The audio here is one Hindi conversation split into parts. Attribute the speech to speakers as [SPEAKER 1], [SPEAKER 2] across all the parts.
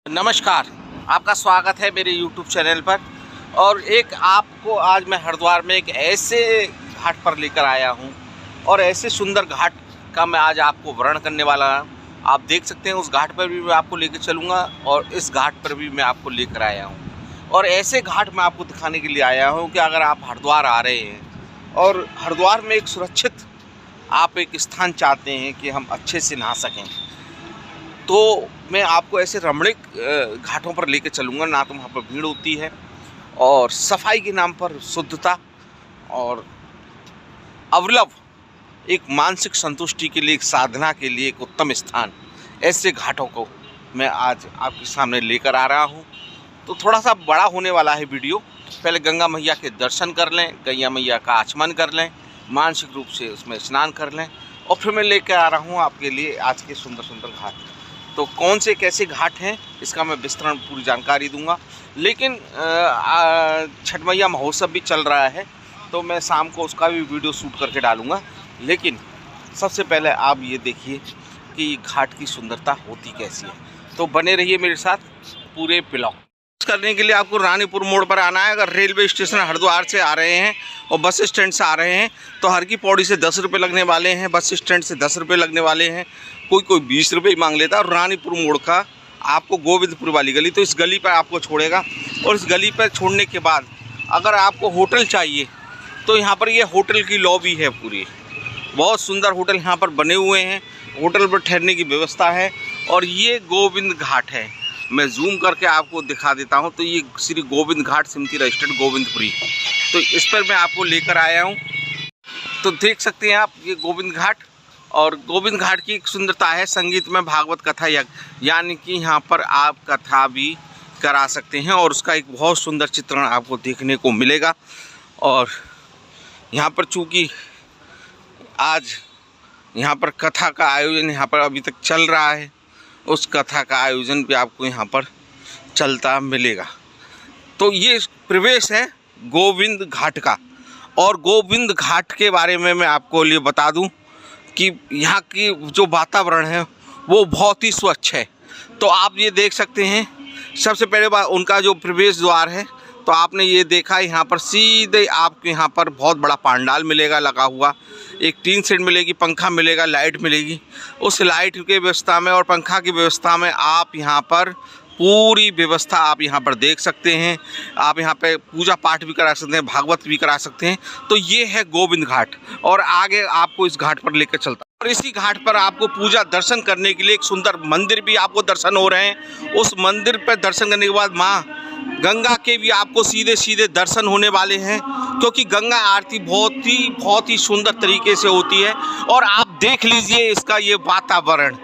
[SPEAKER 1] नमस्कार, आपका स्वागत है मेरे YouTube चैनल पर। और एक आपको आज मैं हरिद्वार में एक ऐसे घाट पर लेकर आया हूं और ऐसे सुंदर घाट का मैं आज आपको वर्णन करने वाला हूं। आप देख सकते हैं उस घाट पर भी मैं आपको लेकर चलूँगा और इस घाट पर भी मैं आपको लेकर आया हूं। और ऐसे घाट मैं आपको दिखाने के लिए आया हूं कि अगर आप हरिद्वार आ रहे हैं और हरिद्वार में एक सुरक्षित आप एक स्थान चाहते हैं कि हम अच्छे से नहा सकें, तो मैं आपको ऐसे रमणीक घाटों पर लेकर चलूँगा। ना तो वहाँ पर भीड़ होती है और सफाई के नाम पर शुद्धता और अवलभ एक मानसिक संतुष्टि के लिए, एक साधना के लिए एक उत्तम स्थान, ऐसे घाटों को मैं आज आपके सामने लेकर आ रहा हूँ। तो थोड़ा सा बड़ा होने वाला है वीडियो। पहले गंगा मैया के दर्शन कर लें, गंगा मैया का आचमन कर लें, मानसिक रूप से उसमें स्नान कर लें और फिर मैं लेकर आ रहा हूँ आपके लिए आज के सुंदर सुंदर घाट। तो कौन से कैसे घाट हैं इसका मैं विस्तृत पूरी जानकारी दूंगा। लेकिन छठ मैया महोत्सव भी चल रहा है तो मैं शाम को उसका भी वीडियो शूट करके डालूंगा। लेकिन सबसे पहले आप ये देखिए कि घाट की सुंदरता होती कैसी है। तो बने रहिए मेरे साथ पूरे ब्लॉग करने के लिए। आपको रानीपुर मोड़ पर आना है। अगर रेलवे स्टेशन हरिद्वार से आ रहे हैं और बस स्टैंड से आ रहे हैं तो हर की पौड़ी से 10 रुपये लगने वाले हैं, बस स्टैंड से 10 रुपये लगने वाले हैं, कोई 20 रुपये ही मांग लेता है। और रानीपुर मोड़ का आपको गोविंदपुर वाली गली, तो इस गली पर आपको छोड़ेगा। और इस गली पर छोड़ने के बाद अगर आपको होटल चाहिए तो यहाँ पर ये होटल की लॉबी है पूरी, बहुत सुंदर होटल यहाँ पर बने हुए हैं। होटल पर ठहरने की व्यवस्था है और ये गोविंद घाट है। मैं जूम करके आपको दिखा देता हूँ। तो ये श्री गोविंद घाट समिति रजिस्टर्ड गोविंदपुरी, तो इस पर मैं आपको लेकर आया हूँ। तो देख सकते हैं आप ये गोविंद घाट। और गोविंद घाट की एक सुंदरता है संगीत में भागवत कथा यज्ञ, यानी कि यहाँ पर आप कथा भी करा सकते हैं और उसका एक बहुत सुंदर चित्रण आपको देखने को मिलेगा। और यहाँ पर चूँकि आज यहाँ पर कथा का आयोजन यहाँ पर अभी तक चल रहा है, उस कथा का आयोजन भी आपको यहाँ पर चलता मिलेगा। तो ये प्रवेश है गोविंद घाट का। और गोविंद घाट के बारे में मैं आपको लिए बता दूं कि यहाँ की जो वातावरण है वो बहुत ही स्वच्छ है। तो आप ये देख सकते हैं, सबसे पहले बात उनका जो प्रवेश द्वार है, तो आपने ये देखा यहाँ पर सीधे आपको यहाँ पर बहुत बड़ा पंडाल मिलेगा लगा हुआ। एक टीन शेड मिलेगी, पंखा मिलेगा, लाइट मिलेगी। उस लाइट की व्यवस्था में और पंखा की व्यवस्था में आप यहाँ पर पूरी व्यवस्था आप यहाँ पर देख सकते हैं। आप यहाँ पे पूजा पाठ भी करा सकते हैं, भागवत भी करा सकते हैं। तो ये है गोविंद घाट और आगे आपको इस घाट पर लेकर चलता है। और इसी घाट पर आपको पूजा दर्शन करने के लिए एक सुंदर मंदिर भी आपको दर्शन हो रहे हैं। उस मंदिर पर दर्शन करने के बाद माँ गंगा के भी आपको सीधे सीधे दर्शन होने वाले हैं, क्योंकि गंगा आरती बहुत ही सुंदर तरीके से होती है। और आप देख लीजिए इसका ये वातावरण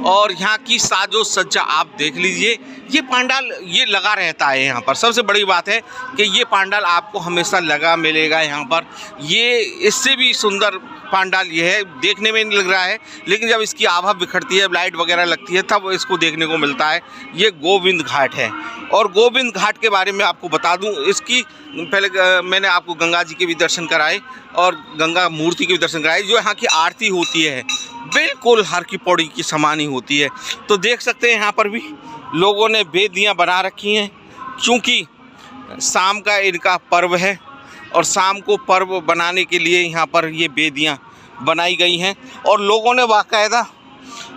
[SPEAKER 1] और यहाँ की साजो सज्जा आप देख लीजिए। ये पंडाल ये लगा रहता है यहाँ पर। सबसे बड़ी बात है कि ये पंडाल आपको हमेशा लगा मिलेगा यहाँ पर। ये इससे भी सुंदर पंडाल ये है, देखने में नहीं लग रहा है, लेकिन जब इसकी आभा बिखरती है, लाइट वगैरह लगती है, तब इसको देखने को मिलता है। ये गोविंद घाट है। और गोविंद घाट के बारे में आपको बता दूं, इसकी पहले मैंने आपको गंगा जी के भी दर्शन कराए और गंगा मूर्ति के भी दर्शन कराए। जो यहाँ की आरती होती है बिल्कुल हर की पौड़ी की समान ही होती है। तो देख सकते हैं यहाँ पर भी लोगों ने वेदियाँ बना रखी हैं, क्योंकि शाम का इनका पर्व है और शाम को पर्व बनाने के लिए यहाँ पर ये वेदियाँ बनाई गई हैं। और लोगों ने बाकायदा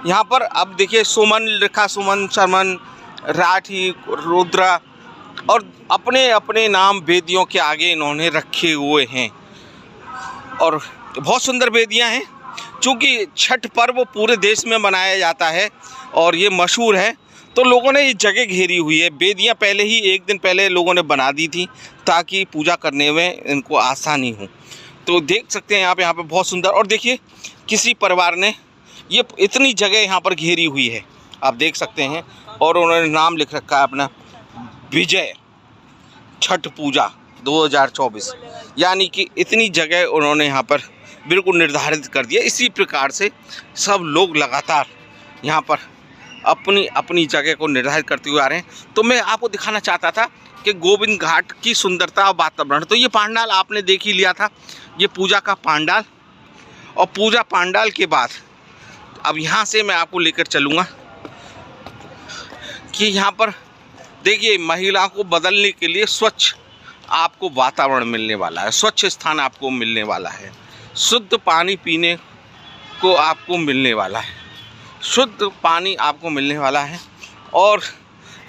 [SPEAKER 1] यहाँ पर, अब देखिए सुमन लिखा, सुमन, शर्मन, राठी, रुद्रा और अपने अपने नाम वेदियों के आगे इन्होंने रखे हुए हैं। और बहुत सुंदर वेदियाँ हैं। चूँकि छठ पर्व पूरे देश में मनाया जाता है और ये मशहूर है, तो लोगों ने ये जगह घेरी हुई है। वेदियाँ पहले ही एक दिन पहले लोगों ने बना दी थी ताकि पूजा करने में इनको आसानी हो। तो देख सकते हैं आप यहाँ पे बहुत सुंदर। और देखिए किसी परिवार ने ये इतनी जगह यहाँ पर घेरी हुई है, आप देख सकते हैं। और उन्होंने नाम लिख रखा है अपना, विजय छठ पूजा 2024, यानी कि इतनी जगह उन्होंने यहाँ पर बिल्कुल निर्धारित कर दिया। इसी प्रकार से सब लोग लगातार यहाँ पर अपनी अपनी जगह को निर्धारित करते हुए आ रहे हैं। तो मैं आपको दिखाना चाहता था कि गोविंद घाट की सुंदरता और वातावरण। तो ये पंडाल आपने देख ही लिया था, ये पूजा का पंडाल। और पूजा पंडाल के बाद अब यहाँ से मैं आपको लेकर चलूँगा कि यहाँ पर देखिए महिला को बदलने के लिए स्वच्छ आपको वातावरण मिलने वाला है, स्वच्छ स्थान आपको मिलने वाला है, शुद्ध पानी पीने को आपको मिलने वाला है, शुद्ध पानी आपको मिलने वाला है। और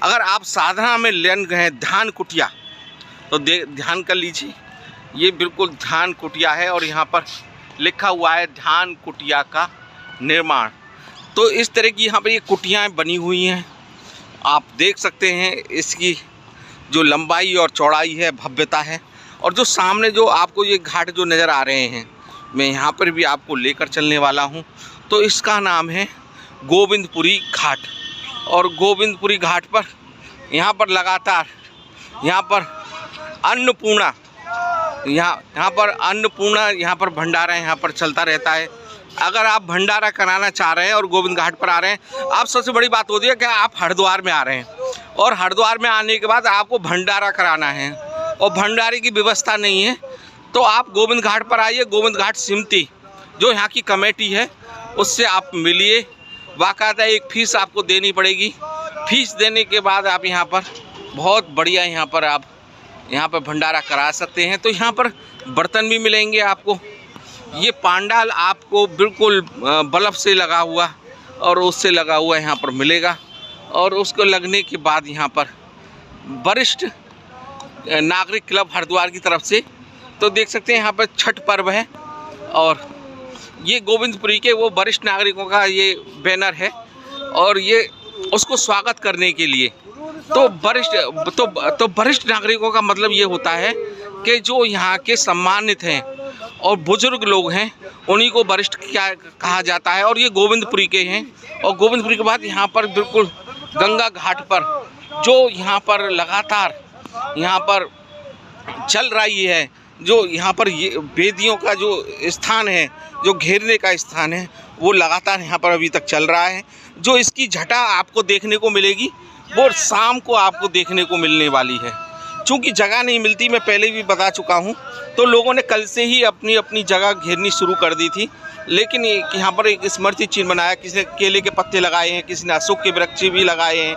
[SPEAKER 1] अगर आप साधना में लीन गए ध्यान कुटिया तो ध्यान कर लीजिए, ये बिल्कुल ध्यान कुटिया है और यहाँ पर लिखा हुआ है ध्यान कुटिया का निर्माण। तो इस तरह की यहाँ पर ये कुटियाँ बनी हुई हैं, आप देख सकते हैं इसकी जो लंबाई और चौड़ाई है, भव्यता है। और जो सामने जो आपको ये घाट जो नज़र आ रहे हैं, मैं यहाँ पर भी आपको लेकर चलने वाला हूँ। तो इसका नाम है गोविंदपुरी घाट। और गोविंदपुरी घाट पर यहाँ पर लगातार यहाँ पर अन्नपूर्णा यहाँ पर भंडारा यहाँ पर चलता रहता है। अगर आप भंडारा कराना चाह रहे हैं और गोविंद घाट पर आ रहे हैं, आप सबसे बड़ी बात होती है कि आप हरिद्वार में आ रहे हैं और हरिद्वार में आने के बाद आपको भंडारा कराना है और भंडारे की व्यवस्था नहीं है, तो आप गोविंद घाट पर आइए। गोविंद घाट समिति जो यहाँ की कमेटी है उससे आप मिलिए, बाकायदा एक फ़ीस आपको देनी पड़ेगी। फीस देने के बाद आप यहाँ पर बहुत बढ़िया आप यहाँ पर भंडारा करा सकते हैं। तो यहाँ पर बर्तन भी मिलेंगे आपको, ये पांडाल आपको बिल्कुल बल्ब से लगा हुआ और उससे लगा हुआ यहाँ पर मिलेगा। और उसको लगने के बाद यहाँ पर वरिष्ठ नागरिक क्लब हरिद्वार की तरफ से तो देख सकते हैं यहाँ पर छठ पर्व है और ये गोविंदपुरी के वो वरिष्ठ नागरिकों का ये बैनर है और ये उसको स्वागत करने के लिए तो वरिष्ठ नागरिकों का मतलब ये होता है कि जो यहाँ के सम्मानित हैं और बुजुर्ग लोग हैं उन्हीं को वरिष्ठ क्या कहा जाता है। और ये गोविंदपुरी के हैं और गोविंदपुरी के बाद यहाँ पर बिल्कुल गंगा घाट पर जो यहाँ पर लगातार यहाँ पर चल रही है, जो यहाँ पर ये वेदियों का जो स्थान है, जो घेरने का स्थान है, वो लगातार यहाँ पर अभी तक चल रहा है। जो इसकी जटा आपको देखने को मिलेगी वो शाम को आपको देखने को मिलने वाली है। चूँकि जगह नहीं मिलती, मैं पहले भी बता चुका हूँ, तो लोगों ने कल से ही अपनी अपनी जगह घेरनी शुरू कर दी थी। लेकिन यहाँ पर एक स्मृति चिन्ह बनाया, किसी ने केले के पत्ते लगाए हैं, किसी ने अशोक के वृक्ष भी लगाए हैं।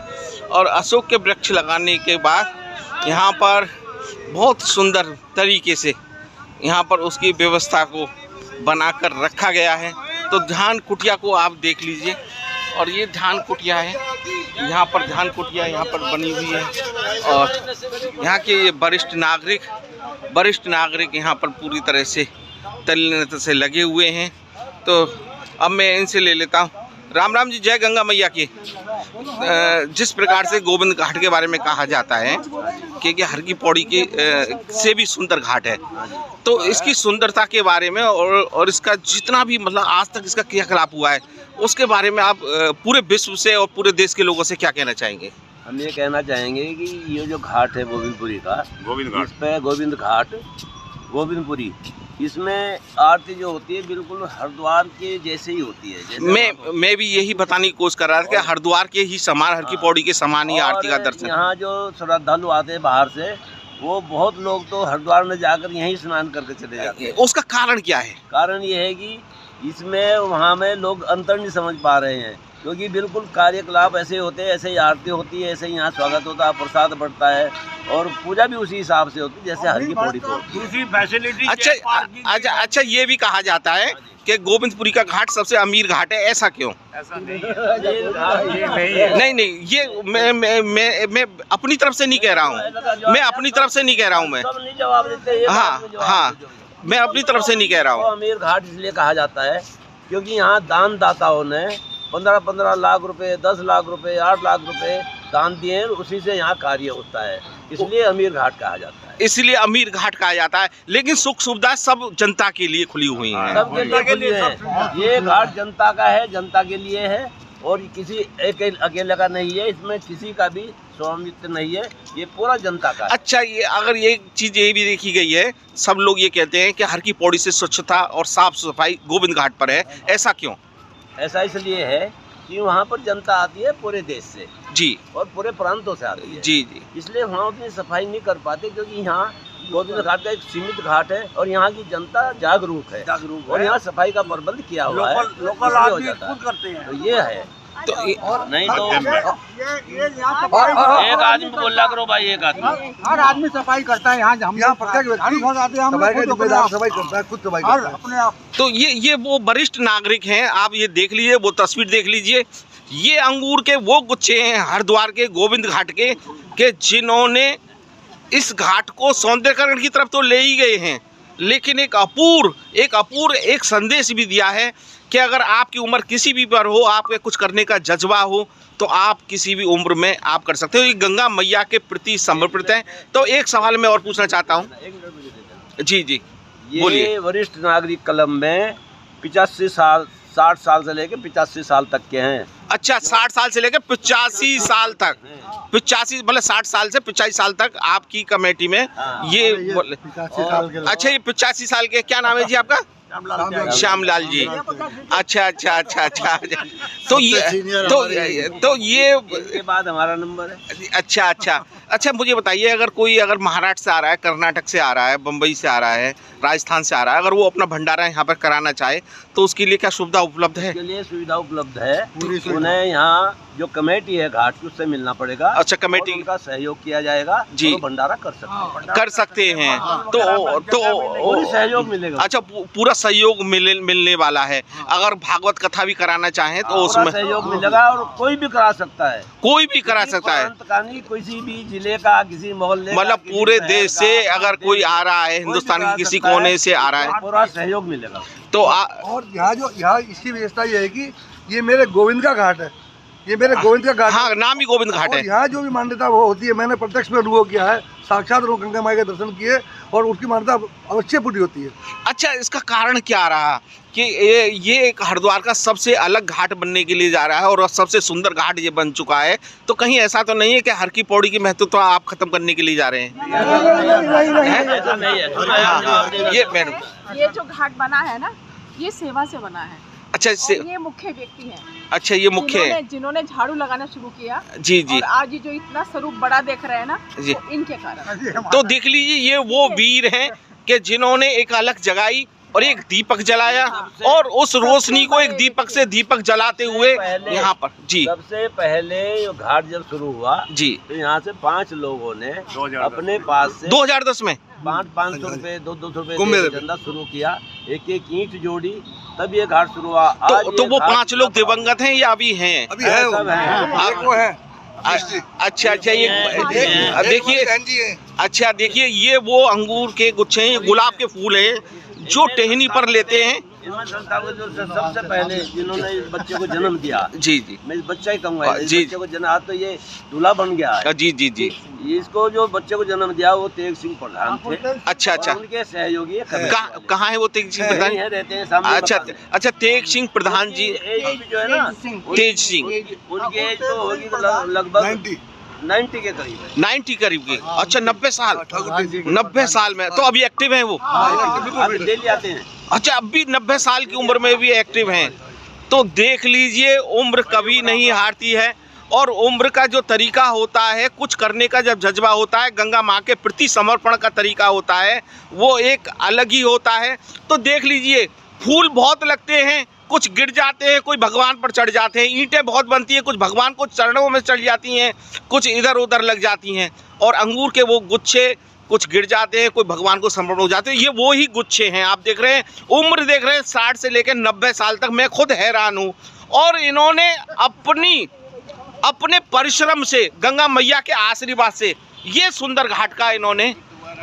[SPEAKER 1] और अशोक के वृक्ष लगाने के बाद यहाँ पर बहुत सुंदर तरीके से यहाँ पर उसकी व्यवस्था को बनाकर रखा गया है। तो ध्यान कुटिया को आप देख लीजिए और ये ध्यान कुटिया है, यहाँ पर ध्यान कुटिया यहाँ पर बनी हुई है और यहाँ के ये वरिष्ठ नागरिक यहाँ पर पूरी तरह से तल्लीनता से लगे हुए हैं। तो अब मैं इनसे ले लेता हूँ। राम राम जी, जय गंगा मैया की। जिस प्रकार से गोविंद घाट के बारे में कहा जाता है कि हर की पौड़ी के से भी सुंदर घाट है, तो इसकी सुंदरता के बारे में और इसका जितना भी मतलब आज तक इसका क्रियाकलाप हुआ है उसके बारे में आप पूरे विश्व से और पूरे देश के लोगों से क्या कहना चाहेंगे?
[SPEAKER 2] हम ये कहना चाहेंगे कि ये जो घाट है गोविंदपुरी का, इस पे गोविंद घाट गोविंदपुरी, इसमें आरती जो होती है बिल्कुल हरिद्वार के जैसे ही होती है। जैसे
[SPEAKER 1] मैं भी यही बताने की कोशिश कर रहा था कि हरिद्वार के ही समान, हर की पौड़ी के समान ही आरती का दर्शन।
[SPEAKER 2] यहाँ जो श्रद्धालु आते हैं बाहर से, वो बहुत लोग तो हरिद्वार में जाकर यहीं स्नान करके चले जाते हैं।
[SPEAKER 1] उसका कारण क्या है?
[SPEAKER 2] कारण ये है कि इसमें वहाँ में लोग अंतर नहीं समझ पा रहे हैं, क्योंकि बिल्कुल कार्यकलाप ऐसे होते हैं, ऐसे ही आरती होती है, ऐसे ही यहाँ स्वागत होता है, प्रसाद बढ़ता है और पूजा भी उसी हिसाब से होती है जैसे हर की पौड़ी को फैसिलिटी।
[SPEAKER 1] अच्छा, ये भी कहा जाता है कि गोविंदपुरी का घाट सबसे अमीर घाट है, ऐसा क्यों?
[SPEAKER 2] ऐसा नहीं,
[SPEAKER 1] ये मैं अपनी तरफ से नहीं कह रहा हूँ, मैं अपनी तरफ से नहीं कह रहा हूँ, मैं हाँ मैं अपनी तरफ से नहीं कह रहा हूँ।
[SPEAKER 2] अमीर घाट इसलिए कहा जाता है क्योंकि यहाँ दान दाताओं ने 15-15 लाख रुपए, 10 लाख रुपए, 8 लाख रुपए दान दिए, उसी से यहाँ कार्य होता है, इसलिए अमीर घाट कहा जाता है।
[SPEAKER 1] इसलिए अमीर घाट कहा जाता है। लेकिन सुख सुविधा सब जनता के लिए खुली हुई हैं,
[SPEAKER 2] सबके लिए है। ये घाट जनता का है, जनता के लिए है और किसी एक अकेले का नहीं है, इसमें किसी का भी स्वामित्व नहीं है, ये पूरा जनता का है।
[SPEAKER 1] अच्छा, ये अगर ये चीज़ ये भी देखी गई है, सब लोग ये कहते हैं कि हर की पौड़ी से स्वच्छता और साफ सफाई गोविंद घाट पर है, ऐसा क्यों?
[SPEAKER 2] ऐसा इसलिए है कि वहाँ पर जनता आती है पूरे देश से
[SPEAKER 1] जी और
[SPEAKER 2] पूरे प्रांतों से आती है
[SPEAKER 1] जी,
[SPEAKER 2] इसलिए वहाँ उतनी सफाई नहीं कर पाते, क्योंकि यहाँ गोविंद घाट का एक सीमित घाट है और यहाँ की जनता जागरूक है और यहाँ सफाई का प्रबंध किया हुआ है, लोकल आदमी खुद करते हैं। तो ये है
[SPEAKER 1] तो
[SPEAKER 2] नहीं तो एक आदमी बोला करो भाई, एक आदमी,
[SPEAKER 3] हर आदमी सफाई करता है। यहाँ हम यहाँ प्रत्येक व्यक्ति सफाई का जिम्मेदार, सफाई करता है, खुद सफाई करता है अपने आप।
[SPEAKER 1] तो ये वो वरिष्ठ नागरिक हैं, आप ये देख लीजिए, वो तस्वीर देख लीजिए। ये अंगूर के वो गुच्छे हैं हरिद्वार के गोविंद घाट के जिन्होंने इस घाट को सौंदर्यकरण की तरफ तो ले ही गए हैं, लेकिन एक अपूर्व एक संदेश भी दिया है कि अगर आपकी उम्र किसी भी पर हो, आपके कुछ करने का जज्बा हो, तो आप किसी भी उम्र में आप कर सकते हो। ये गंगा मैया के प्रति समर्पित है। तो एक सवाल मैं और पूछना चाहता हूँ। जी जी बोलिए।
[SPEAKER 2] ये वरिष्ठ नागरिक कलम में 85 साल, 60 साल से लेकर 85 साल तक के हैं।
[SPEAKER 1] अच्छा, 60 साल से लेकर 85 साल तक, 85 मतलब 60 साल से 85 साल तक आपकी कमेटी में ये
[SPEAKER 3] 85 साल के।
[SPEAKER 1] अच्छा, ये 85 साल के, क्या नाम है जी आपका? श्यामलाल जी। अच्छा। तो ये
[SPEAKER 2] इसके बाद हमारा नंबर है।
[SPEAKER 1] अच्छा मुझे बताइए, अगर कोई महाराष्ट्र से आ रहा है, कर्नाटक से आ रहा है, बम्बई से आ रहा है, राजस्थान से आ रहा है, अगर वो अपना भंडारा यहाँ पर कराना चाहे तो उसके लिए क्या सुविधा उपलब्ध है?
[SPEAKER 2] उसके लिए सुविधा उपलब्ध है। उन्हें यहाँ जो कमेटी है घाट की, उससे मिलना पड़ेगा।
[SPEAKER 1] अच्छा, कमेटी
[SPEAKER 2] का सहयोग किया जाएगा
[SPEAKER 1] जी,
[SPEAKER 2] तो भंडारा कर सकते हैं।
[SPEAKER 1] तो
[SPEAKER 2] सहयोग मिलेगा।
[SPEAKER 1] अच्छा, पूरा सहयोग मिलने वाला है। अगर भागवत कथा भी कराना चाहें तो उसमें
[SPEAKER 2] सहयोग मिलेगा, और कोई भी करा सकता है,
[SPEAKER 1] कोई भी करा सकता है,
[SPEAKER 2] किसी भी जिले का, किसी मोहल्ले,
[SPEAKER 1] मतलब पूरे देश से अगर कोई आ रहा है, हिंदुस्तान के किसी कोने से आ रहा है,
[SPEAKER 2] पूरा सहयोग मिलेगा।
[SPEAKER 1] तो
[SPEAKER 3] और यहाँ इसकी विशेषता ये है कि ये मेरे गोविंद का घाट है, ये मेरे गोविंद का घाट।
[SPEAKER 1] हाँ, नाम ही गोविंद घाट है।
[SPEAKER 3] यहाँ जो भी मान्यता वो होती है, मैंने प्रत्यक्ष में अनुभव किया है, साक्षात लोग गंगा माई के दर्शन किए, और उसकी मान्यता अवश्य पूरी होती है।
[SPEAKER 1] अच्छा, इसका कारण क्या रहा कि ये एक हरिद्वार का सबसे अलग घाट बनने के लिए जा रहा है और सबसे सुंदर घाट ये बन चुका है? तो कहीं ऐसा तो नहीं है कि हर की पौड़ी की महत्वता आप खत्म करने के लिए जा रहे हैं? ये मैडम,
[SPEAKER 4] ये जो घाट बना है ना, ये सेवा से बना है।
[SPEAKER 1] अच्छा,
[SPEAKER 4] ये मुख्य व्यक्ति हैं।
[SPEAKER 1] अच्छा, ये मुख्य है
[SPEAKER 4] जिन्होंने झाड़ू लगाना शुरू किया।
[SPEAKER 1] जी।
[SPEAKER 4] और आज ये जो इतना स्वरूप बड़ा देख रहे हैं ना, तो इनके कारण।
[SPEAKER 1] तो देख लीजिए, ये वो वीर हैं कि जिन्होंने एक अलग जगाई और एक दीपक जलाया, और उस रोशनी को एक दीपक से दीपक जलाते हुए यहाँ पर जी।
[SPEAKER 2] सबसे पहले ये घाट जब शुरू हुआ
[SPEAKER 1] जी,
[SPEAKER 2] तो यहाँ से 5 लोगों ने अपने पास से
[SPEAKER 1] 2010 में
[SPEAKER 2] 500 रुपए, 200 रुपए चंदा शुरू किया, एक ईंट जोड़ी, तब ये घाट शुरू हुआ।
[SPEAKER 1] तो वो 5 लोग दिवंगत हैं या अभी हैं?
[SPEAKER 3] अभी है,
[SPEAKER 2] सब है।
[SPEAKER 3] वो है।
[SPEAKER 1] अच्छा, ये देखिए, अच्छा देखिए, ये वो अंगूर के गुच्छे हैं, ये गुलाब के फूल हैं जो टहनी पर लेते हैं।
[SPEAKER 2] इनमें संस्था को जो सबसे पहले जिन्होंने इस बच्चे को जन्म दिया,
[SPEAKER 1] जी,
[SPEAKER 2] मैं इस बच्चा ही कहूँगा, इस
[SPEAKER 1] जी,
[SPEAKER 2] बच्चे को जन्म, तो ये दूल्हा बन गया है।
[SPEAKER 1] जी।
[SPEAKER 2] इसको जो बच्चे को जन्म दिया वो तेग सिंह प्रधान थे।
[SPEAKER 1] अच्छा।
[SPEAKER 2] उनके सहयोगी
[SPEAKER 1] कहाँ है वो तेग सिंह प्रधान?
[SPEAKER 2] रहते हैं सामने।
[SPEAKER 1] अच्छा, तेग सिंह प्रधान जी
[SPEAKER 2] जो है ना,
[SPEAKER 1] तेज सिंह,
[SPEAKER 2] उनकी एज तो होगी लगभग 90 के करीब है।
[SPEAKER 1] 90 करीब की। अच्छा, 90 साल 90 साल में तो अभी एक्टिव हैं वो?
[SPEAKER 2] डेली आते हैं।
[SPEAKER 1] अच्छा, अभी 90 साल की उम्र में भी एक्टिव हैं। तो देख लीजिए, उम्र कभी नहीं हारती है, और उम्र का जो तरीका होता है, कुछ करने का जब जज्बा होता है, गंगा माँ के प्रति समर्पण का तरीका होता है, वो एक अलग ही होता है। तो देख लीजिए, फूल बहुत लगते हैं, कुछ गिर जाते हैं, कोई भगवान पर चढ़ जाते हैं, ईंटें बहुत बनती हैं, कुछ भगवान को चरणों में चढ़ जाती हैं, कुछ इधर उधर लग जाती हैं, और अंगूर के वो गुच्छे कुछ गिर जाते हैं, कोई भगवान को समर्पण हो जाते हैं। ये वो ही गुच्छे हैं। आप देख रहे हैं, उम्र देख रहे हैं 60 से लेकर 90 साल तक। मैं खुद हैरान हूँ। और इन्होंने अपने परिश्रम से, गंगा मैया के आशीर्वाद से, ये सुंदर घाट का इन्होंने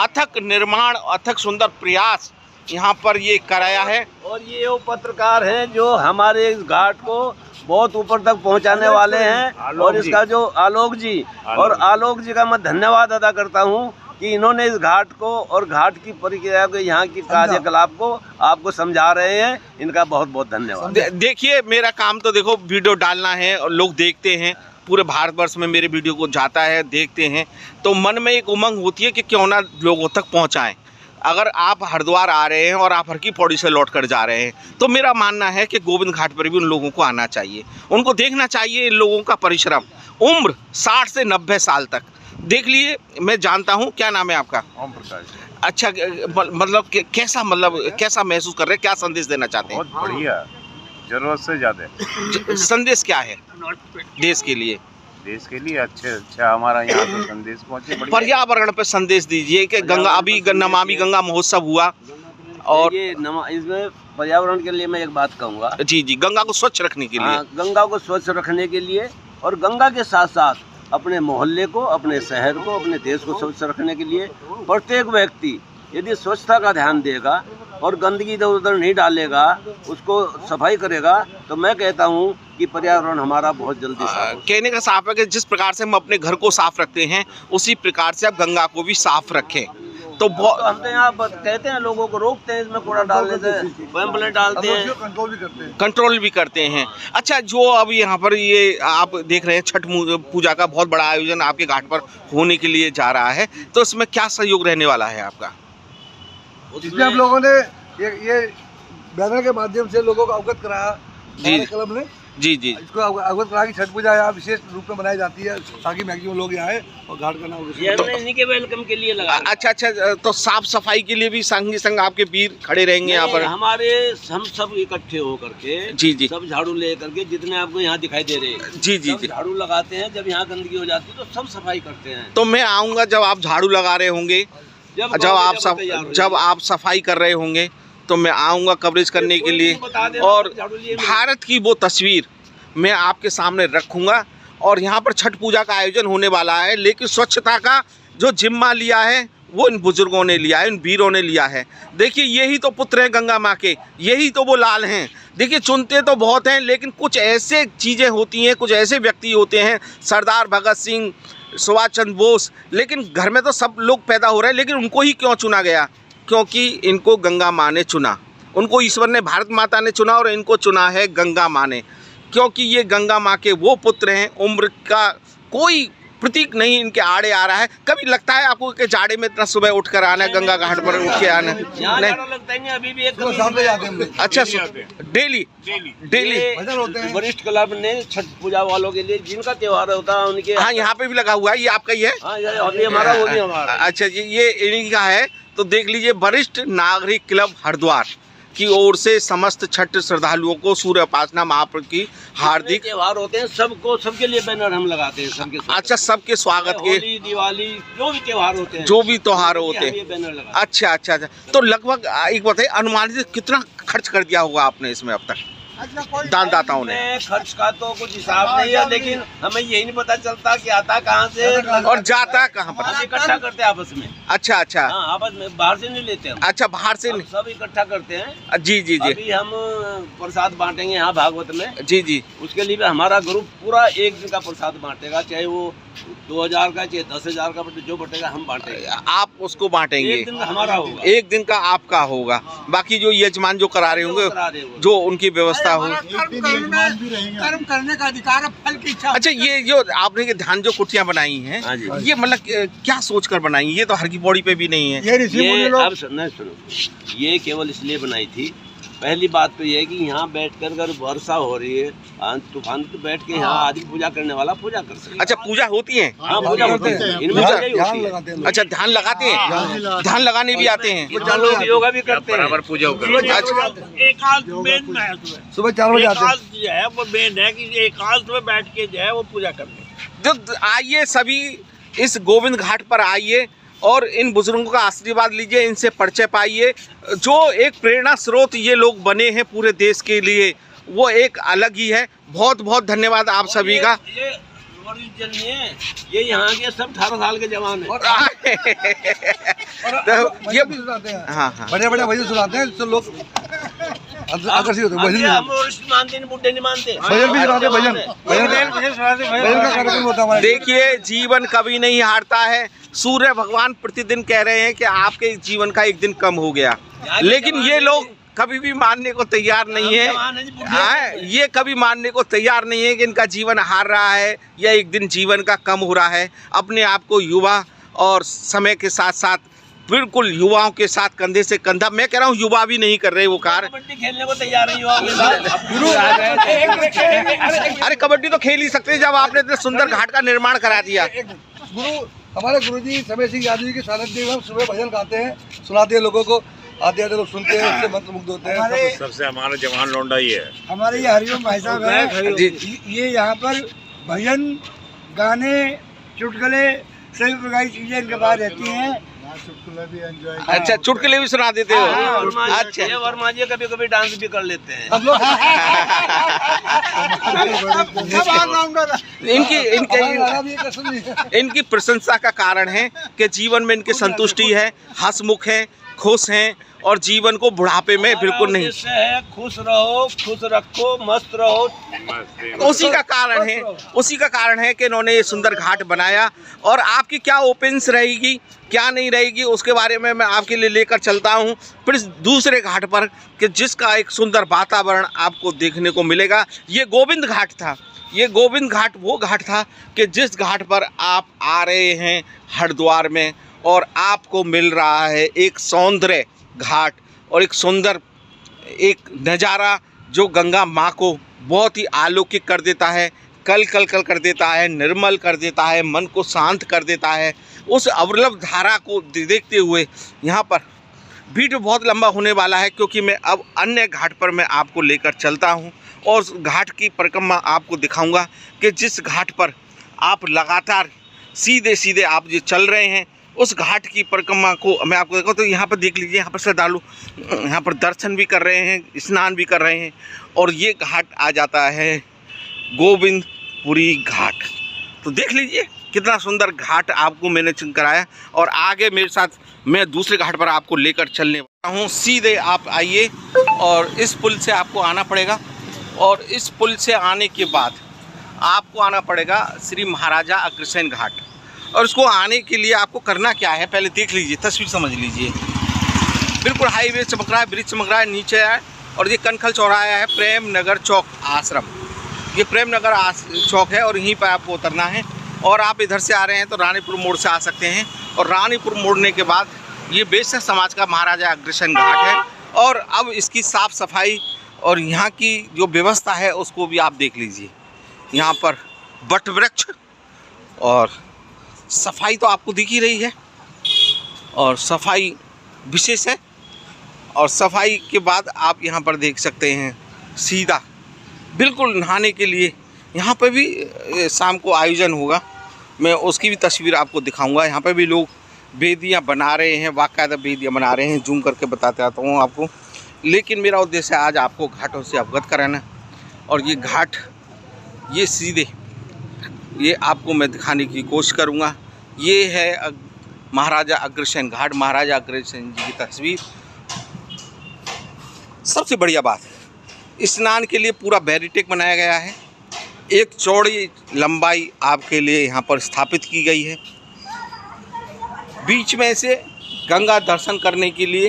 [SPEAKER 1] अथक निर्माण, अथक सुंदर प्रयास यहाँ पर ये कराया है।
[SPEAKER 2] और ये वो पत्रकार हैं जो हमारे इस घाट को बहुत ऊपर तक पहुंचाने वाले हैं, और इसका जो आलोक जी, और आलोक जी का मैं धन्यवाद अदा करता हूं कि इन्होंने इस घाट को और घाट की प्रक्रिया को, यहाँ की कार्यकलाप को आपको समझा रहे हैं। इनका बहुत बहुत धन्यवाद।
[SPEAKER 1] देखिए, मेरा काम तो देखो वीडियो डालना है, और लोग देखते हैं, पूरे भारतवर्ष में मेरे वीडियो को जाता है, देखते हैं, तो मन में एक उमंग होती है कि क्यों ना लोगों तक पहुँचाएँ। अगर आप हरिद्वार आ रहे हैं और आप हर की पौड़ी से लौट कर जा रहे हैं, तो मेरा मानना है कि गोविंद घाट पर भी उन लोगों को आना चाहिए, उनको देखना चाहिए इन लोगों का परिश्रम। उम्र 60 से 90 साल तक। देख लीजिए, मैं जानता हूँ, क्या नाम है आपका?
[SPEAKER 5] ओम प्रकाश।
[SPEAKER 1] अच्छा, मतलब कैसा महसूस कर रहे हैं, क्या संदेश देना चाहते हैं?
[SPEAKER 5] बहुत बढ़िया, जरूरत से ज्यादा।
[SPEAKER 1] संदेश क्या है देश के लिए?
[SPEAKER 5] देश के लिए अच्छा हमारा यहाँ पे संदेश पहुँचे।
[SPEAKER 1] पर्यावरण पे संदेश दीजिए कि गंगा, अभी नमामि गंगा महोत्सव हुआ और
[SPEAKER 2] ये इसमें पर्यावरण के लिए मैं एक बात कहूँगा।
[SPEAKER 1] जी जी, गंगा को स्वच्छ रखने के लिए।
[SPEAKER 2] गंगा को स्वच्छ रखने के लिए और गंगा के साथ साथ अपने मोहल्ले को, अपने शहर को, अपने देश को स्वच्छ रखने के लिए प्रत्येक व्यक्ति यदि स्वच्छता का ध्यान देगा और गंदगी इधर उधर नहीं डालेगा, उसको सफाई करेगा, तो मैं कहता हूँ कि पर्यावरण हमारा बहुत जल्दी साफ होगा।
[SPEAKER 1] कहने का साफ है कि जिस प्रकार से हम अपने घर को साफ रखते हैं उसी प्रकार से आप गंगा को भी साफ रखें। तो
[SPEAKER 2] हम तो यहाँ कहते हैं, लोगों को रोकते हैं इसमें कूड़ा डालने से, पैम्पलेट डालते हैं,
[SPEAKER 3] कंट्रोल
[SPEAKER 1] भी करते हैं। अच्छा, जो अब यहाँ पर ये आप देख रहे हैं छठ पूजा का बहुत बड़ा आयोजन आपके घाट पर होने के लिए जा रहा है, तो इसमें क्या सहयोग रहने वाला है आपका?
[SPEAKER 3] इसमें हम लोगों ने ये बैनर के माध्यम से लोगों को अवगत कराया
[SPEAKER 1] जी
[SPEAKER 3] क्लब ने।
[SPEAKER 1] जी जी,
[SPEAKER 3] इसको अवगत करा कि छठ पूजा यहाँ विशेष रूप में मनाई जाती है ताकि मैक्सिमम लोग यहाँ आए और घाट का नाम
[SPEAKER 2] इन्हीं के वेलकम के लिए लगा।
[SPEAKER 1] अच्छा, तो साफ सफाई के लिए भी संग संग आपके वीर खड़े रहेंगे यहाँ पर?
[SPEAKER 2] हम सब इकट्ठे होकर के
[SPEAKER 1] जी जी,
[SPEAKER 2] सब झाड़ू ले करके, जितने आपको यहाँ दिखाई दे रहे हैं
[SPEAKER 1] जी जी जी,
[SPEAKER 2] झाड़ू लगाते हैं। जब यहाँ गंदगी हो जाती है तो सब सफाई करते हैं।
[SPEAKER 1] तो मैं आऊँगा जब आप झाड़ू लगा रहे होंगे, जब आप सफाई कर रहे होंगे तो मैं आऊँगा कवरेज करने के लिए, और भारत की वो तस्वीर मैं आपके सामने रखूँगा। और यहाँ पर छठ पूजा का आयोजन होने वाला है, लेकिन स्वच्छता का जो जिम्मा लिया है वो इन बुजुर्गों ने लिया है, इन वीरों ने लिया है। देखिए, यही तो पुत्र हैं गंगा माँ के, यही तो वो लाल हैं। देखिए, चुनते तो बहुत हैं, लेकिन कुछ ऐसे चीज़ें होती हैं, कुछ ऐसे व्यक्ति होते हैं, सरदार भगत सिंह, सुभाष चंद्र बोस, लेकिन घर में तो सब लोग पैदा हो रहे हैं, लेकिन उनको ही क्यों चुना गया? क्योंकि इनको गंगा माँ ने चुना, उनको ईश्वर ने, भारत माता ने चुना, और इनको चुना है गंगा माँ ने, क्योंकि ये गंगा माँ के वो पुत्र हैं। उम्र का कोई प्रतीक नहीं इनके आड़े आ रहा है। कभी लगता है आपको कि जाड़े में इतना सुबह उठकर आना है, गंगा घाट पर उठ के आना है? अच्छा, डेली
[SPEAKER 2] वरिष्ठ क्लब ने छठ पूजा वालों के लिए जिनका त्योहार होता है उनके,
[SPEAKER 1] हाँ, यहाँ पे भी लगा हुआ है, ये आपका ही है?
[SPEAKER 2] हमारा, वो भी हमारा।
[SPEAKER 1] अच्छा जी, ये इन्हीं का है। तो देख लीजिए, वरिष्ठ नागरिक क्लब हरिद्वार की ओर से समस्त छठ श्रद्धालुओं को सूर्य उपासना महापर्व की हार्दिक
[SPEAKER 2] त्योहार होते हैं, सबको, सबके लिए बैनर हम लगाते हैं, सबके।
[SPEAKER 1] अच्छा, सबके स्वागत के,
[SPEAKER 2] होली, दिवाली, जो भी त्योहार होते हैं, बैनर लगाते हैं।
[SPEAKER 1] अच्छा, तो लगभग एक बताइए, अनुमानित कितना खर्च कर दिया होगा आपने इसमें अब तक दानदाताओं ने?
[SPEAKER 2] खर्च का तो कुछ हिसाब नहीं है, लेकिन हमें यही नहीं पता चलता कि आता कहाँ से
[SPEAKER 1] और जाता कहाँ पर।
[SPEAKER 2] हम इकट्ठा करते हैं आपस में।
[SPEAKER 1] अच्छा,
[SPEAKER 2] हाँ, आपस में, बाहर से नहीं लेते हम।
[SPEAKER 1] अच्छा, बाहर से नहीं,
[SPEAKER 2] सब इकट्ठा करते हैं।
[SPEAKER 1] जी जी जी,
[SPEAKER 2] अभी हम प्रसाद बांटेंगे यहाँ भागवत में।
[SPEAKER 1] जी जी,
[SPEAKER 2] उसके लिए हमारा ग्रुप पूरा एक दिन का प्रसाद बांटेगा, चाहे वो 2000 का, चाहे 10,000 का, जो बटेगा हम बांटेंगे।
[SPEAKER 1] आप उसको बांटेंगे?
[SPEAKER 2] एक दिन का हमारा होगा,
[SPEAKER 1] एक दिन का आपका होगा, बाकी जो यजमान जो करा रहे होंगे, जो उनकी व्यवस्था हो,
[SPEAKER 3] कर्म करने का अधिकार, फल की इच्छा।
[SPEAKER 1] अच्छा, ये जो आपने ध्यान जो कुटियाँ बनाई हैं, ये मतलब क्या सोचकर बनाई? ये तो हर की बॉडी पे भी नहीं है।
[SPEAKER 2] ये अब सुनो, ये केवल इसलिए बनाई थी, पहली बात तो ये है कि यहाँ बैठकर अगर वर्षा हो रही है, तूफान, तो बैठ के यहाँ आदि पूजा करने वाला पूजा कर सकते।
[SPEAKER 1] अच्छा, पूजा होती है?
[SPEAKER 2] हाँ, पूजा होती है, इनमें पूजा ही होती है।
[SPEAKER 1] अच्छा, ध्यान लगाते हैं, ध्यान लगाने भी आते हैं,
[SPEAKER 2] लोग योगा भी करते हैं,
[SPEAKER 1] पूजा।
[SPEAKER 3] सुबह 4 बजे आते हैं,
[SPEAKER 6] जो है वो मेन है कि एकांत में बैठ के जो है वो पूजा करते हैं।
[SPEAKER 1] तो आइए सभी इस गोविंद घाट पर आइए और इन बुजुर्गों का आशीर्वाद लीजिए, इनसे परिचय पाइए। जो एक प्रेरणा स्रोत ये लोग बने हैं पूरे देश के लिए, वो एक अलग ही है। बहुत बहुत धन्यवाद आप सभी का।
[SPEAKER 2] ये यहाँ के सब 18 साल के जवान हैं।
[SPEAKER 3] तो ये भी सुनाते हैं,
[SPEAKER 1] हाँ,
[SPEAKER 3] बढ़िया भजन सुनाते हैं, तो लोग आकर्षित होते हैं।
[SPEAKER 2] हम मानते नहीं, बुड्ढे नहीं मानते।
[SPEAKER 3] भजन भी सुनाते हैं, भजन का कार्यक्रम होता है हमारे।
[SPEAKER 1] देखिए, जीवन कभी नहीं हारता है। सूर्य भगवान प्रतिदिन कह रहे हैं कि आपके जीवन का एक दिन कम हो गया, लेकिन ये लोग कभी भी मानने को तैयार नहीं है। ये कभी मानने को तैयार नहीं है कि इनका जीवन हार रहा है या एक दिन जीवन का कम हो रहा है। अपने आप को युवा और समय के साथ साथ, बिल्कुल युवाओं के साथ कंधे से कंधा, मैं कह रहा हूँ युवा भी नहीं कर रहे वो कार्य।
[SPEAKER 2] कबड्डी खेलने को तैयार है युवाओं के साथ।
[SPEAKER 1] अरे, कबड्डी तो खेल ही सकते हैं जब आपने इतने सुंदर घाट का निर्माण करा दिया।
[SPEAKER 3] हमारे गुरुजी समय सिंह यादव जी के सानिध्य में हम सुबह भजन गाते हैं, सुनाते हैं लोगों को। आते आते लोग सुनते हैं, उससे मंत्रमुग्ध होते हैं।
[SPEAKER 5] सबसे हमारा जवान लौंडा ही है।
[SPEAKER 7] हमारे ये हरिओम भाई साहब है, ये यहाँ पर भजन गाने चुटकुले सभी प्रकार की चीजें इनके पास रहती हैं।
[SPEAKER 1] अच्छा, चुटकुले भी सुना देते हो?
[SPEAKER 2] अच्छा, ये वर्मा जी कभी कभी डांस भी कर लेते हैं।
[SPEAKER 1] इनकी प्रशंसा का कारण है कि जीवन में इनके संतुष्टि है, हंसमुख है, खुश हैं और जीवन को बुढ़ापे में बिल्कुल नहीं।
[SPEAKER 2] है खुश रहो, खुश रखो, मस्त रहो।
[SPEAKER 1] उसी का कारण है कि इन्होंने ये सुंदर घाट बनाया। और आपकी क्या ओपिनियंस रहेगी, क्या नहीं रहेगी, उसके बारे में मैं आपके लिए लेकर चलता हूँ फिर दूसरे घाट पर, कि जिसका एक सुंदर वातावरण आपको देखने को मिलेगा। ये गोविंद घाट था। ये गोविंद घाट वो घाट था कि जिस घाट पर आप आ रहे हैं हरिद्वार में और आपको मिल रहा है एक सौंदर्य घाट और एक सुंदर एक नज़ारा जो गंगा माँ को बहुत ही अलौकिक कर देता है, कल कल कल कर देता है, निर्मल कर देता है, मन को शांत कर देता है। उस अवलंब धारा को देखते हुए यहाँ पर वीडियो बहुत लंबा होने वाला है, क्योंकि मैं अब अन्य घाट पर मैं आपको लेकर चलता हूँ और उस घाट की परिक्रमा आपको दिखाऊंगा कि जिस घाट पर आप लगातार सीधे सीधे आप जो चल रहे हैं उस घाट की परिक्रमा को मैं आपको देखा। तो यहाँ पर देख लीजिए, यहाँ पर श्रद्धालु यहाँ पर दर्शन भी कर रहे हैं, स्नान भी कर रहे हैं और ये घाट आ जाता है गोविंदपुरी घाट। तो देख लीजिए कितना सुंदर घाट आपको मैंने कराया और आगे मेरे साथ मैं दूसरे घाट पर आपको लेकर चलने वाला हूँ। सीधे आप आइए और इस पुल से आपको आना पड़ेगा और इस पुल से आने के बाद आपको आना पड़ेगा श्री महाराजा अग्रसेन घाट। और उसको आने के लिए आपको करना क्या है, पहले देख लीजिए, तस्वीर समझ लीजिए। बिल्कुल हाईवे चमक रहा है, ब्रिज चमक रहा है, नीचे है और ये कनखल चौराहा है, प्रेम नगर चौक आश्रम। ये प्रेम नगर चौक है और यहीं पर आपको उतरना है। और आप इधर से आ रहे हैं तो रानीपुर मोड़ से आ सकते हैं और रानीपुर मोड़ने के बाद ये वैश्य समाज का महाराजा अग्रसेन घाट है। और अब इसकी साफ़ सफाई और यहाँ की जो व्यवस्था है उसको भी आप देख लीजिए। यहाँ पर वट वृक्ष और सफाई तो आपको दिख ही रही है और सफाई विशेष है। और सफाई के बाद आप यहाँ पर देख सकते हैं सीधा बिल्कुल नहाने के लिए यहाँ पर भी शाम को आयोजन होगा, मैं उसकी भी तस्वीर आपको दिखाऊंगा। यहाँ पर भी लोग बेदियाँ बना रहे हैं, बाकायदा बेदियाँ बना रहे हैं, जूम करके बताते आता हूँ आपको। लेकिन मेरा उद्देश्य आज आपको घाटों से अवगत कराना और ये घाट ये सीधे ये आपको मैं दिखाने की कोशिश करूँगा। ये है महाराजा अग्रसेन घाट, महाराजा अग्रसेन जी की तस्वीर। सबसे बढ़िया बात, स्नान के लिए पूरा बैरिटेक बनाया गया है, एक चौड़ी लंबाई आपके लिए यहाँ पर स्थापित की गई है। बीच में से गंगा दर्शन करने के लिए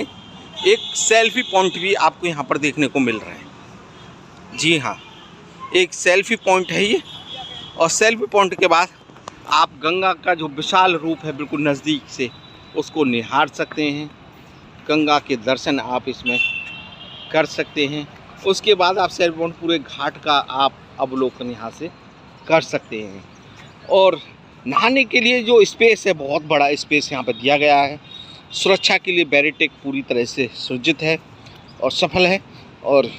[SPEAKER 1] एक सेल्फी पॉइंट भी आपको यहाँ पर देखने को मिल रहा है। जी हाँ, एक सेल्फी पॉइंट है ये। और सेल्फी पॉइंट के बाद आप गंगा का जो विशाल रूप है बिल्कुल नज़दीक से उसको निहार सकते हैं, गंगा के दर्शन आप इसमें कर सकते हैं। उसके बाद आप सेल्फी पॉइंट पूरे घाट का आप अवलोकन यहाँ से कर सकते हैं। और नहाने के लिए जो स्पेस है, बहुत बड़ा स्पेस यहाँ पर दिया गया है। सुरक्षा के लिए बैरिटेक पूरी तरह से सुसज्जित है और सफल है। और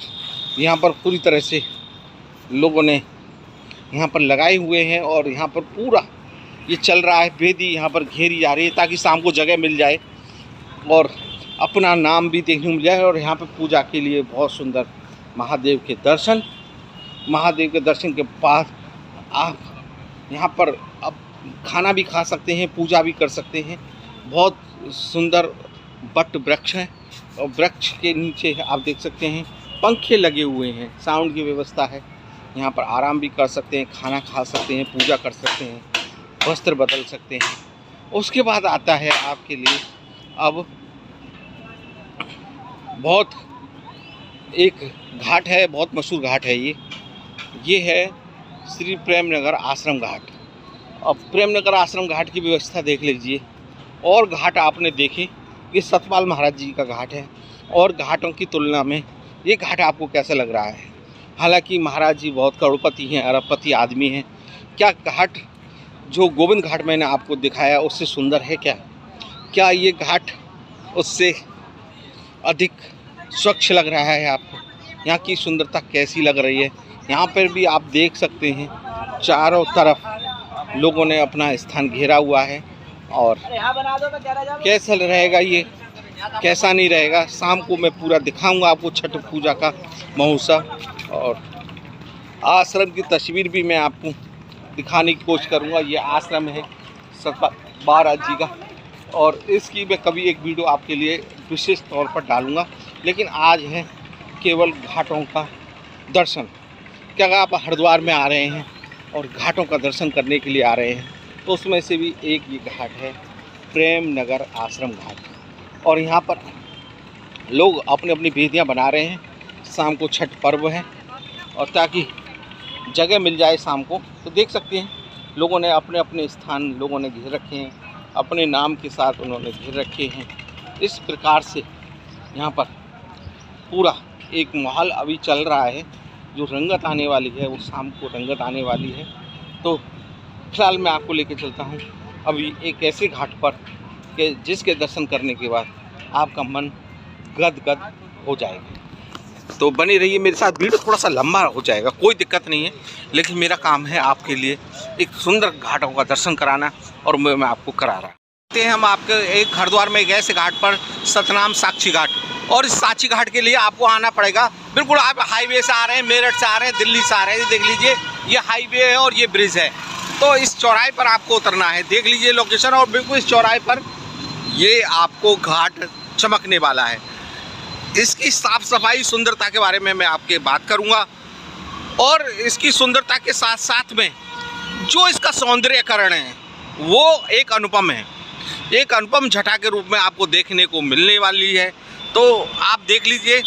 [SPEAKER 1] यहाँ पर पूरी तरह से लोगों ने यहाँ पर लगाए हुए हैं और यहाँ पर पूरा ये चल रहा है, बेदी यहाँ पर घेरी जा रही है ताकि शाम को जगह मिल जाए और अपना नाम भी देखने को मिल जाए। और यहाँ पर पूजा के लिए बहुत सुंदर महादेव के दर्शन, महादेव के दर्शन के बाद आप यहाँ पर अब खाना भी खा सकते हैं, पूजा भी कर सकते हैं। बहुत सुंदर वट वृक्ष है और वृक्ष के नीचे आप देख सकते हैं पंखे लगे हुए हैं, साउंड की व्यवस्था है। यहाँ पर आराम भी कर सकते हैं, खाना खा सकते हैं, पूजा कर सकते हैं, वस्त्र बदल सकते हैं। उसके बाद आता है आपके लिए अब बहुत एक घाट है, बहुत मशहूर घाट है ये है श्री प्रेम नगर आश्रम घाट। अब प्रेम नगर आश्रम घाट की व्यवस्था देख लीजिए। और घाट आपने देखे, ये सतपाल महाराज जी का घाट है और घाटों की तुलना में ये घाट आपको कैसा लग रहा है? हालांकि महाराज जी बहुत करोड़पति हैं, अरबपति आदमी हैं। क्या घाट जो गोविंद घाट मैंने आपको दिखाया उससे सुंदर है क्या? क्या ये घाट उससे अधिक स्वच्छ लग रहा है आपको। यहाँ की सुंदरता कैसी लग रही है, यहाँ पर भी आप देख सकते हैं चारों तरफ लोगों ने अपना स्थान घेरा हुआ है। और कैसा रहेगा ये, कैसा नहीं रहेगा, शाम को मैं पूरा दिखाऊंगा आपको छठ पूजा का महोत्सव। और आश्रम की तस्वीर भी मैं आपको दिखाने की कोशिश करूंगा। ये आश्रम है महाराज जी का, और इसकी मैं कभी एक वीडियो आपके लिए विशेष तौर पर डालूंगा। लेकिन आज है केवल घाटों का दर्शन। क्या आप हरिद्वार में आ रहे हैं और घाटों का दर्शन करने के लिए आ रहे हैं, तो उसमें से भी एक ये घाट है प्रेम नगर आश्रम घाट। और यहाँ पर लोग अपनी अपनी वेदियाँ बना रहे हैं। शाम को छठ पर्व है, और ताकि जगह मिल जाए शाम को, तो देख सकते हैं लोगों ने अपने अपने स्थान लोगों ने घेर रखे हैं, अपने नाम के साथ उन्होंने घेर रखे हैं। इस प्रकार से यहाँ पर पूरा एक माहौल अभी चल रहा है। जो रंगत आने वाली है वो शाम को रंगत आने वाली है। तो फिलहाल मैं आपको लेके चलता हूँ अभी एक ऐसे घाट पर कि जिसके दर्शन करने के बाद आपका मन गदगद हो जाएगा। तो बने रहिए मेरे साथ। वीडियो थोड़ा सा लंबा हो जाएगा, कोई दिक्कत नहीं है, लेकिन मेरा काम है आपके लिए एक सुंदर घाटों का दर्शन कराना, और मैं आपको करा रहा हूँ। हम आपके एक हरिद्वार में एक ऐसे घाट पर सतनाम साक्षी घाट, और इस साक्षी घाट के लिए आपको आना पड़ेगा। बिल्कुल आप हाईवे से आ रहे हैं, मेरठ से आ रहे हैं, दिल्ली से आ रहे हैं, देख लीजिए ये हाईवे है और ये ब्रिज है। तो इस चौराहे पर आपको उतरना है, देख लीजिए लोकेशन। और बिल्कुल इस चौराहे पर ये आपको घाट चमकने वाला है। इसकी साफ सफाई सुंदरता के बारे में मैं आपके बात करूंगा, और इसकी सुंदरता के साथ साथ में जो इसका सौंदर्यकरण है वो एक अनुपम है, एक अनुपम छटा के रूप में आपको देखने को मिलने वाली है। तो आप देख लीजिए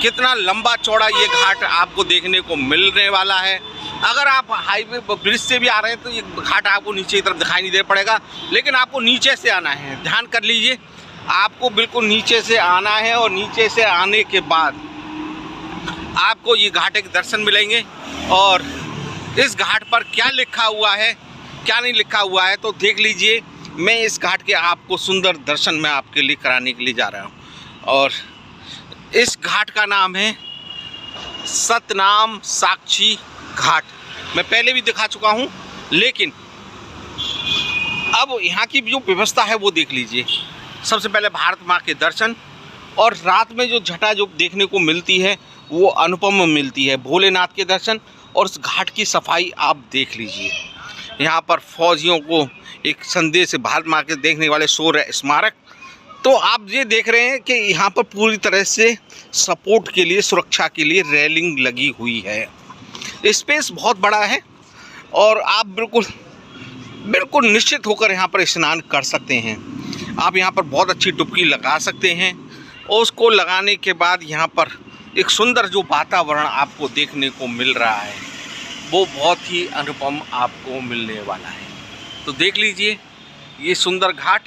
[SPEAKER 1] कितना लंबा चौड़ा ये घाट आपको देखने को मिलने वाला है। अगर आप हाईवे ब्रिज से भी आ रहे हैं तो ये घाट आपको नीचे की तरफ दिखाई नहीं दे पड़ेगा, लेकिन आपको नीचे से आना है। ध्यान कर लीजिए, आपको बिल्कुल नीचे से आना है, और नीचे से आने के बाद आपको ये घाट के दर्शन मिलेंगे। और इस घाट पर क्या लिखा हुआ है क्या नहीं लिखा हुआ है तो देख लीजिए। मैं इस घाट के आपको सुंदर दर्शन मैं आपके लिए कराने के लिए जा रहा हूँ, और इस घाट का नाम है सतनाम साक्षी घाट। मैं पहले भी दिखा चुका हूँ, लेकिन अब यहाँ की जो व्यवस्था है वो देख लीजिए। सबसे पहले भारत माँ के दर्शन, और रात में जो छटा जो देखने को मिलती है वो अनुपम मिलती है, भोलेनाथ के दर्शन, और उस घाट की सफाई आप देख लीजिए। यहाँ पर फौजियों को एक संदेश, भारत माँ के देखने वाले शौर्य स्मारक। तो आप ये देख रहे हैं कि यहाँ पर पूरी तरह से सपोर्ट के लिए, सुरक्षा के लिए रेलिंग लगी हुई है। स्पेस बहुत बड़ा है, और आप बिल्कुल निश्चित होकर यहाँ पर स्नान कर सकते हैं। आप यहाँ पर बहुत अच्छी डुबकी लगा सकते हैं, और उसको लगाने के बाद यहाँ पर एक सुंदर जो वातावरण आपको देखने को मिल रहा है वो बहुत ही अनुपम आपको मिलने वाला है। तो देख लीजिए ये सुंदर घाट,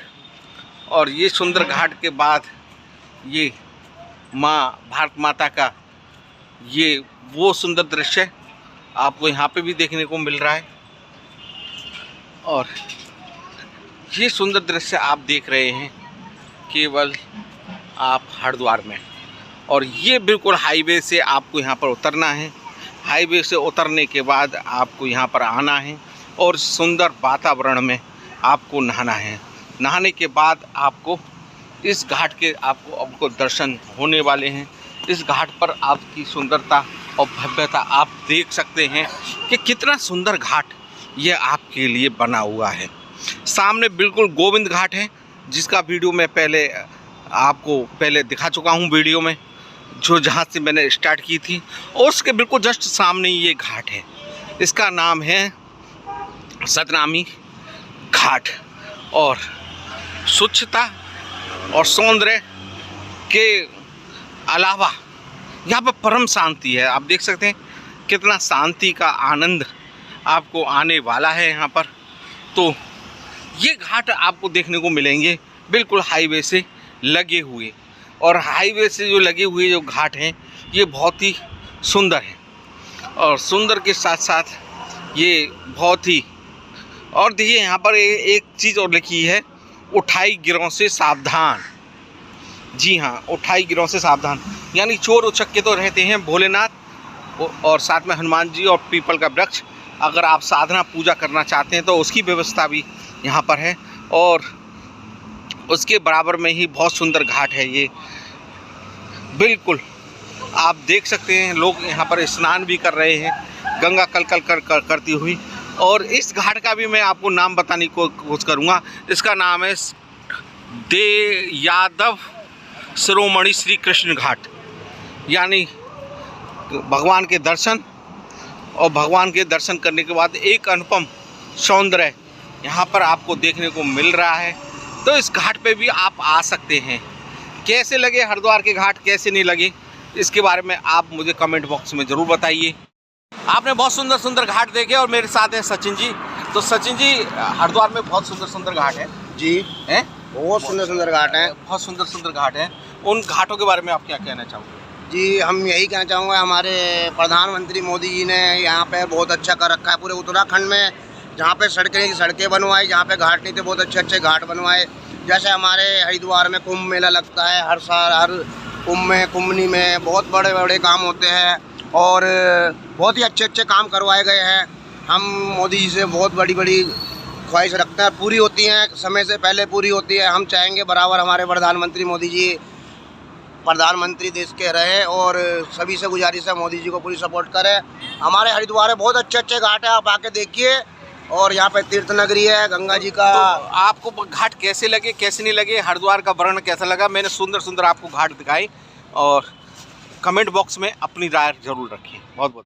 [SPEAKER 1] और ये सुंदर घाट के बाद ये माँ भारत माता का ये वो सुंदर दृश्य आपको यहाँ पे भी देखने को मिल रहा है। और ये सुंदर दृश्य आप देख रहे हैं केवल आप हरिद्वार में, और ये बिल्कुल हाईवे से आपको यहाँ पर उतरना है। हाईवे से उतरने के बाद आपको यहाँ पर आना है, और सुंदर वातावरण में आपको नहाना है। नहाने के बाद आपको इस घाट के आपको दर्शन होने वाले हैं। इस घाट पर आपकी सुंदरता और भव्यता आप देख सकते हैं कि कितना सुंदर घाट ये आपके लिए बना हुआ है। सामने बिल्कुल गोविंद घाट है, जिसका वीडियो मैं पहले दिखा चुका हूँ वीडियो में, जो जहाँ से मैंने स्टार्ट की थी। और उसके बिल्कुल जस्ट सामने ये घाट है, इसका नाम है सतनामी घाट। और स्वच्छता और सौंदर्य के अलावा यहाँ पर परम शांति है। आप देख सकते हैं कितना शांति का आनंद आपको आने वाला है यहाँ पर। तो ये घाट आपको देखने को मिलेंगे बिल्कुल हाईवे से लगे हुए, और हाईवे से जो लगे हुए जो घाट हैं ये बहुत ही सुंदर है, और सुंदर के साथ साथ ये बहुत ही। और देखिए यहाँ पर एक चीज़ और लिखी है, उठाई गिरों से सावधान। जी हाँ, उठाई गिरोह से सावधान, यानी चोर उचक्के तो रहते हैं भोलेनाथ और साथ में हनुमान जी और पीपल का वृक्ष। अगर आप साधना पूजा करना चाहते हैं तो उसकी व्यवस्था भी यहाँ पर है और उसके बराबर में ही बहुत सुंदर घाट है ये। बिल्कुल आप देख सकते हैं लोग यहाँ पर स्नान भी कर रहे हैं, गंगा कलकल करती हुई। और इस घाट का भी मैं आपको नाम बताने की कोशिश करूँगा। इसका नाम है दे यादव शिरोमणि श्री कृष्ण घाट, यानी भगवान के दर्शन और भगवान के दर्शन करने के बाद एक अनुपम सौंदर्य यहाँ पर आपको देखने को मिल रहा है। तो इस घाट पे भी आप आ सकते हैं। कैसे लगे हरिद्वार के घाट, कैसे नहीं लगे, इसके बारे में आप मुझे कमेंट बॉक्स में ज़रूर बताइए। आपने बहुत सुंदर सुंदर घाट देखे और मेरे साथ हैं सचिन जी। तो सचिन जी, हरिद्वार में बहुत सुंदर सुंदर घाट है
[SPEAKER 8] जी,
[SPEAKER 1] हैं?
[SPEAKER 8] बहुत सुंदर सुंदर घाट हैं।
[SPEAKER 1] बहुत सुंदर सुंदर घाट हैं। उन घाटों के बारे में आप क्या कहना चाहोगे?
[SPEAKER 8] जी, हम यही कहना चाहूँगा, हमारे प्रधानमंत्री मोदी जी ने यहाँ पे बहुत अच्छा कर रखा है। पूरे उत्तराखंड में जहाँ पे सड़कें बनवाई, जहाँ पे घाट नहीं थे बहुत अच्छे अच्छे घाट बनवाए। जैसे हमारे हरिद्वार में कुंभ मेला लगता है हर साल, हर कुंभनी में बहुत बड़े बड़े काम होते हैं और बहुत ही अच्छे अच्छे काम करवाए गए हैं। हम मोदी जी से बहुत बड़ी बड़ी ख्वाहिश रखते हैं, पूरी होती हैं, समय से पहले पूरी होती है। हम चाहेंगे बराबर हमारे प्रधानमंत्री मोदी जी प्रधानमंत्री देश के रहे और सभी से गुजारिश है मोदी जी को पूरी सपोर्ट करें। हमारे हरिद्वार में बहुत अच्छे अच्छे घाट है, आप आके देखिए। और यहाँ पे तीर्थ नगरी है गंगा जी का।
[SPEAKER 1] तो आपको घाट कैसे लगे, कैसे नहीं लगे, हरिद्वार का वर्णन कैसा लगा? मैंने सुंदर सुंदर आपको घाट दिखाई और कमेंट बॉक्स में अपनी राय जरूर रखी। बहुत बहुत